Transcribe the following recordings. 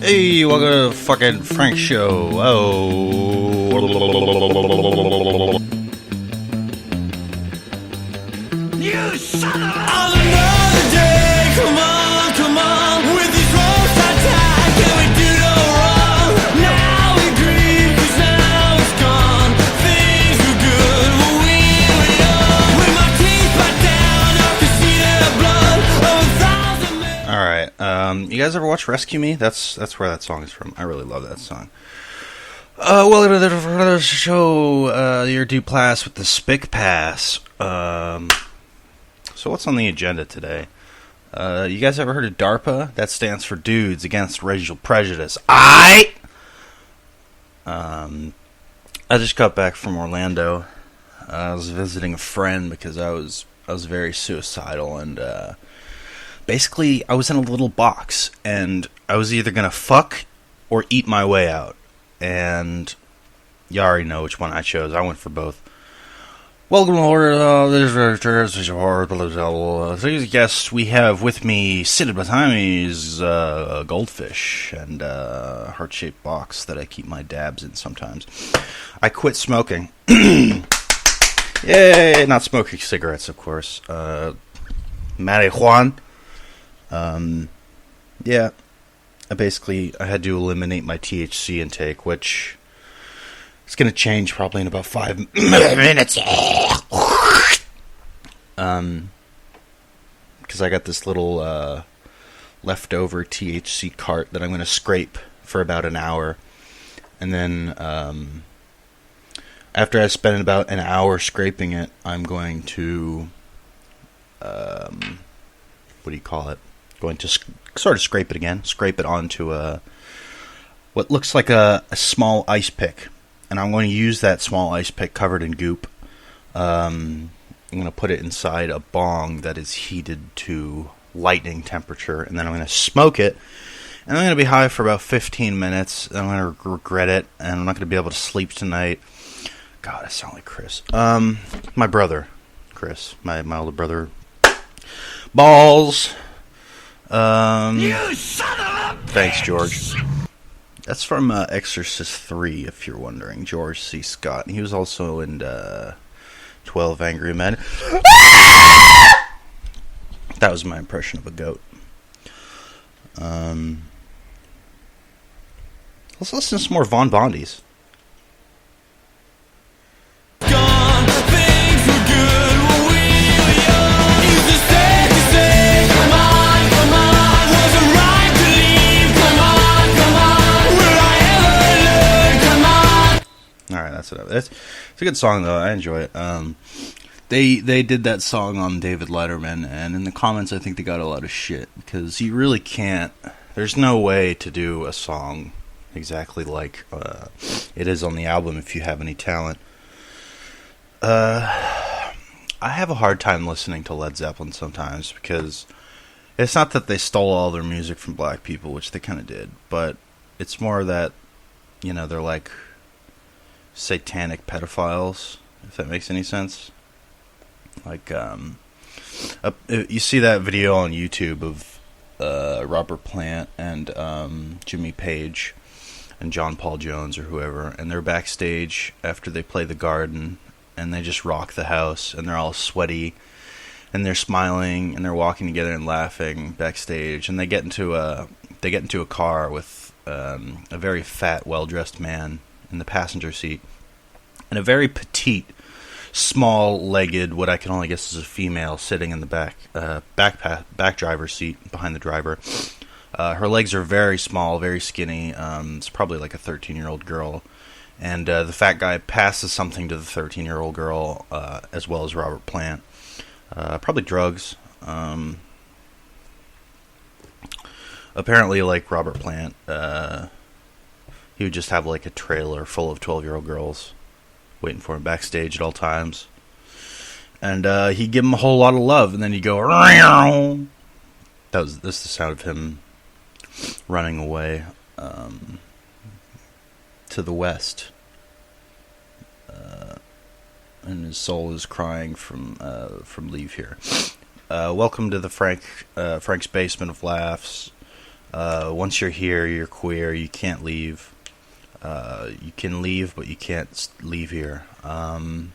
Hey, welcome to the fucking Frank Show. Oh. You son of a... On another day, come on, with these ropes tied, can we do no wrong? Now we grieve, 'cause now it's gone. Things were good when we were young. With my teeth bite down, I can see the blood of 1,000 men. Alright, you guys ever watch Rescue Me? That's where that song is from. I really love that song. Welcome to the show, your Duplass with the Spick Pass. So what's on the agenda today? You guys ever heard of DARPA? That stands for Dudes Against Racial Prejudice. I just got back from Orlando. I was visiting a friend because I was very suicidal, and basically I was in a little box, and I was either gonna fuck or eat my way out. And you already know which one I chose. I went for both. Welcome to today's guests. We have with me, seated beside me, is a goldfish and a heart-shaped box that I keep my dabs in sometimes. I quit smoking. Yay! Not smoking cigarettes, of course. Marijuana. Yeah. I had to eliminate my THC intake, which is going to change probably in about 5 minutes. Because I got this little leftover THC cart that I'm going to scrape for about an hour. And then after I spend about an hour scraping it, I'm going to, going to sort of scrape it again. Scrape it onto what looks like a small ice pick. And I'm going to use that small ice pick covered in goop. I'm going to put it inside a bong that is heated to lightning temperature. And then I'm going to smoke it. And I'm going to be high for about 15 minutes. And I'm going to regret it. And I'm not going to be able to sleep tonight. God, I sound like Chris. My brother, Chris. My older brother. Balls. You son of a... Thanks, George. That's from Exorcist 3, if you're wondering. George C. Scott. He was also in 12 Angry Men. That was my impression of a goat. Let's listen to some more Von Bondies. Gone, things were good when we were young. You just said to say, come on, was it right to leave? Come on, will I ever learn? Come on. Alright, that's it. It's a good song, though. I enjoy it. They did that song on David Letterman, and in the comments I think they got a lot of shit, because you really can't... There's no way to do a song exactly like it is on the album if you have any talent. I have a hard time listening to Led Zeppelin sometimes, because it's not that they stole all their music from black people, which they kind of did, but it's more that, you know, they're like satanic pedophiles, if that makes any sense. Like, you see that video on YouTube of Robert Plant and Jimmy Page and John Paul Jones or whoever, and they're backstage after they play The Garden, and they just rock the house, and they're all sweaty, and they're smiling, and they're walking together and laughing backstage, and they get into a car with a very fat, well-dressed man in the passenger seat, and a very petite, small-legged, what I can only guess is a female, sitting in the back driver's seat behind the driver. Her legs are very small, very skinny. It's probably like a 13-year-old girl. And the fat guy passes something to the 13-year-old girl, as well as Robert Plant. Probably drugs. Apparently, like Robert Plant, he would just have like a trailer full of 12-year-old girls waiting for him backstage at all times. And he'd give him a whole lot of love, and then he'd go... This is the sound of him running away to the west. And his soul is crying from leave here. Welcome to the Frank's Basement of Laughs. Once you're here, you're queer. You can't leave. You can leave, but you can't leave here. I'm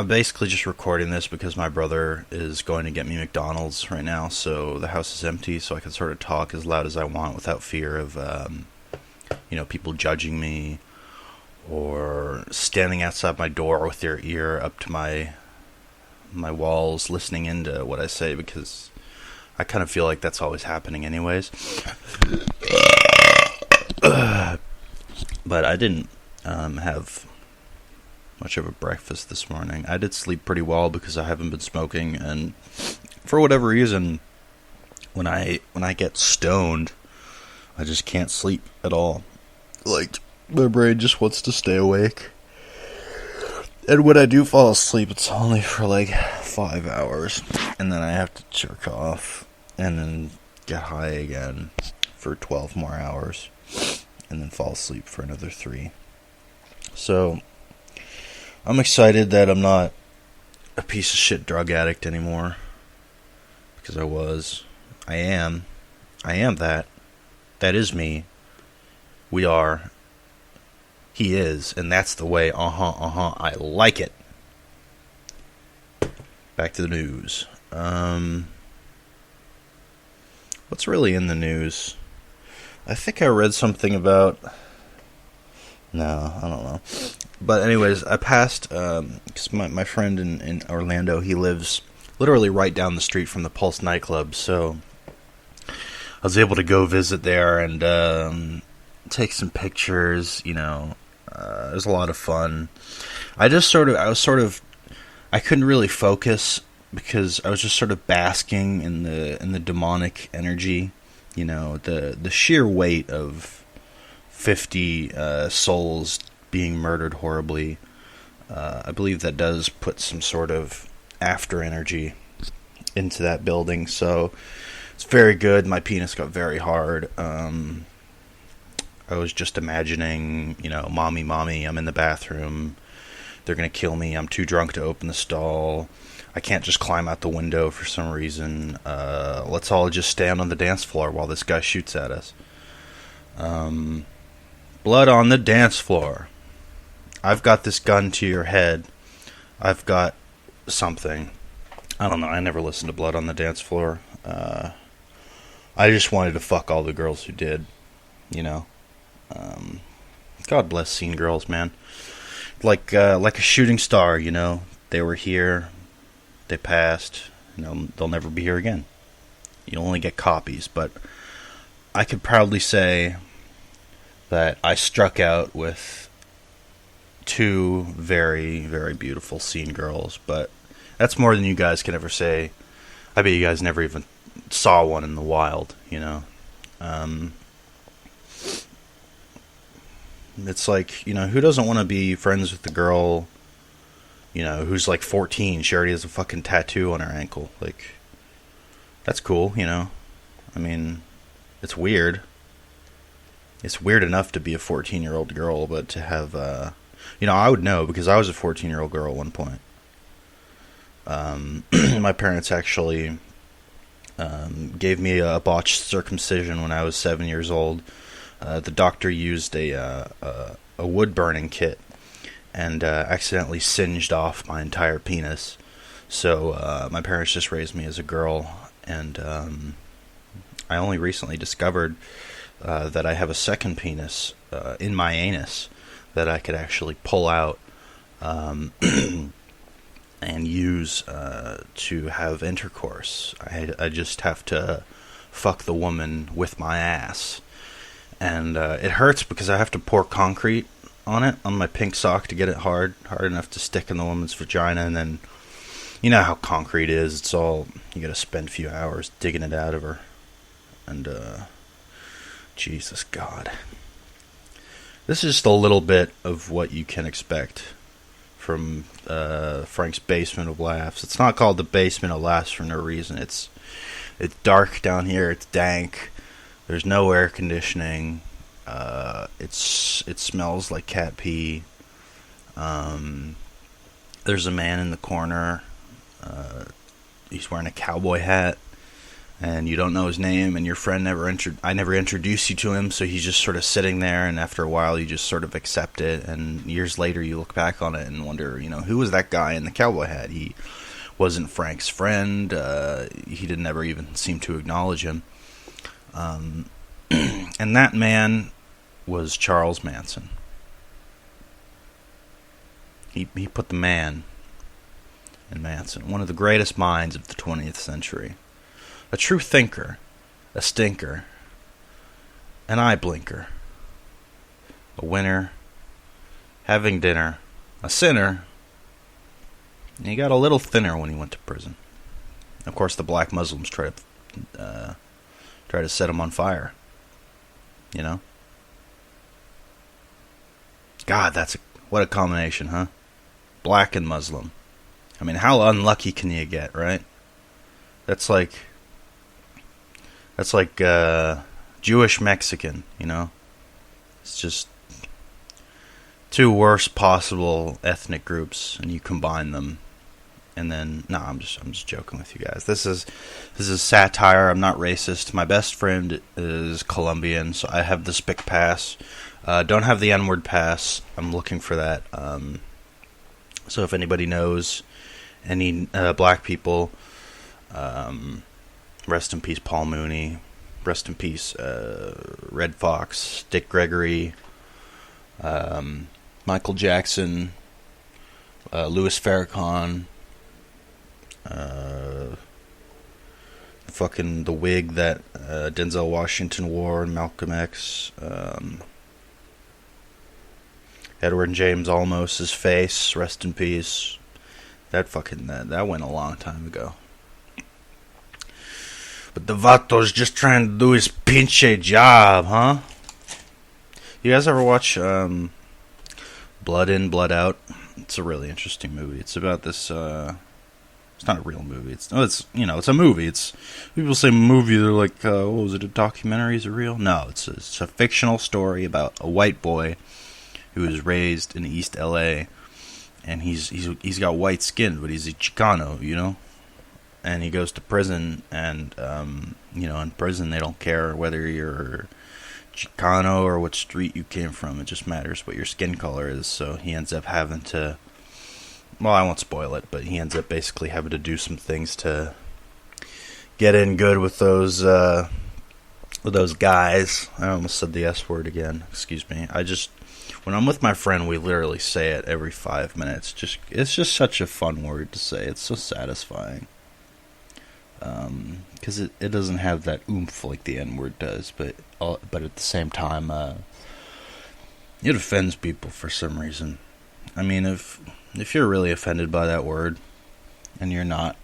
basically just recording this because my brother is going to get me McDonald's right now, so the house is empty, so I can sort of talk as loud as I want without fear of, people judging me or standing outside my door with their ear up to my walls, listening into what I say, because I kind of feel like that's always happening anyways. But I didn't have much of a breakfast this morning. I did sleep pretty well because I haven't been smoking, and for whatever reason, when I get stoned, I just can't sleep at all. Like, my brain just wants to stay awake. And when I do fall asleep, it's only for like 5 hours, and then I have to jerk off and then get high again for 12 more hours, and then fall asleep for another 3. So I'm excited that I'm not a piece of shit drug addict anymore, because I was. I am that. That is me. We are. He is, and that's the way. I like it. Back to the news. What's really in the news? I think I read something about... No, I don't know. But anyways, I passed, because my friend in Orlando, he lives literally right down the street from the Pulse nightclub, so I was able to go visit there and take some pictures, it was a lot of fun. I couldn't really focus because I was just sort of basking in the demonic energy, the sheer weight of 50 souls being murdered horribly. I believe that does put some sort of after energy into that building, so it's very good. My penis got very hard. I was just imagining, mommy, I'm in the bathroom. They're going to kill me. I'm too drunk to open the stall. I can't just climb out the window for some reason. Let's all just stand on the dance floor while this guy shoots at us. Blood on the dance floor. I've got this gun to your head. I've got something. I don't know. I never listened to Blood on the Dance Floor. I just wanted to fuck all the girls who did. God bless scene girls, man. Like a shooting star, They were here. They passed. They'll never be here again. You only get copies, but I could proudly say that I struck out with 2 very, very beautiful scene girls, but that's more than you guys can ever say. I bet you guys never even saw one in the wild, It's like, who doesn't want to be friends with the girl, who's like 14, she already has a fucking tattoo on her ankle, like, that's cool, I mean, it's weird. It's weird enough to be a 14-year-old girl, but to have, I would know, because I was a 14-year-old girl at one point. My parents actually gave me a botched circumcision when I was 7 years old. The doctor used a wood-burning kit and accidentally singed off my entire penis. So my parents just raised me as a girl, and I only recently discovered that I have a second penis in my anus that I could actually pull out and use to have intercourse. I just have to fuck the woman with my ass. And it hurts because I have to pour concrete on it, on my pink sock, to get it hard enough to stick in the woman's vagina. And then, you know how concrete is. It's all, you gotta spend a few hours digging it out of her. And, Jesus God. This is just a little bit of what you can expect from Frank's Basement of Laughs. It's not called the Basement of Laughs for no reason. It's dark down here. It's dank. There's no air conditioning. It smells like cat pee. There's a man in the corner. He's wearing a cowboy hat. and you don't know his name, and your friend I never introduced you to him, so he's just sort of sitting there, and after a while you just sort of accept it, and years later you look back on it and wonder, who was that guy in the cowboy hat? He wasn't Frank's friend. He didn't ever even seem to acknowledge him. And that man was Charles Manson. He put the man in Manson, one of the greatest minds of the 20th century. A true thinker, a stinker, an eye blinker, a winner, having dinner, a sinner, and he got a little thinner when he went to prison. Of course, the black Muslims tried to set him on fire. God, what a combination, huh? Black and Muslim. I mean, how unlucky can you get, right? That's like Jewish Mexican, It's just two worst possible ethnic groups, and you combine them, and then I'm just joking with you guys. This is satire. I'm not racist. My best friend is Colombian, so I have the Spic pass. Don't have the N-word pass. I'm looking for that. So if anybody knows any black people, rest in peace Paul Mooney, rest in peace Red Fox, Dick Gregory, Michael Jackson, Louis Farrakhan, the wig that Denzel Washington wore in Malcolm X, Edward James Olmos's face, rest in peace. That went a long time ago. But the Vato's just trying to do his pinche job, huh? You guys ever watch Blood In, Blood Out? It's a really interesting movie. It's about this. It's not a real movie. It's a movie. It's people say movie. They're like, what was it? A documentary? Is it real? No, it's a fictional story about a white boy who was raised in East LA, and he's got white skin, but he's a Chicano, and he goes to prison, and in prison they don't care whether you're Chicano or what street you came from. It just matters what your skin color is. So he ends up having to, well, I won't spoil it, but he ends up basically having to do some things to get in good with those guys. I almost said the S word again. Excuse me. When I'm with my friend, we literally say it every 5 minutes. It's just such a fun word to say. It's so satisfying. Because it doesn't have that oomph like the N-word does, but at the same time, it offends people for some reason. I mean, if you're really offended by that word, and you're not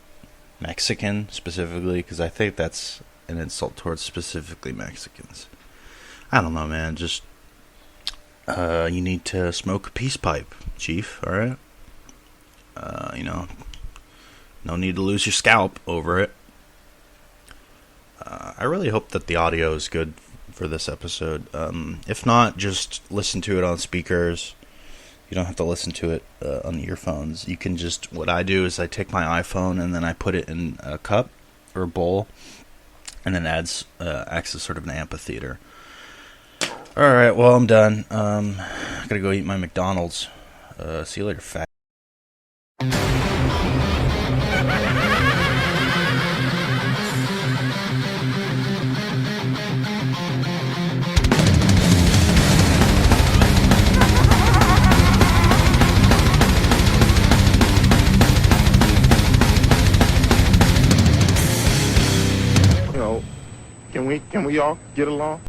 Mexican specifically, because I think that's an insult towards specifically Mexicans. I don't know, man. Just you need to smoke a peace pipe, Chief. All right. No need to lose your scalp over it. I really hope that the audio is good for this episode. If not, just listen to it on speakers. You don't have to listen to it on earphones. You can what I do is I take my iPhone and then I put it in a cup or a bowl, and then acts as sort of an amphitheater. Alright, well, I'm done. I gotta go eat my McDonald's. See you later, fat. Can we all get along?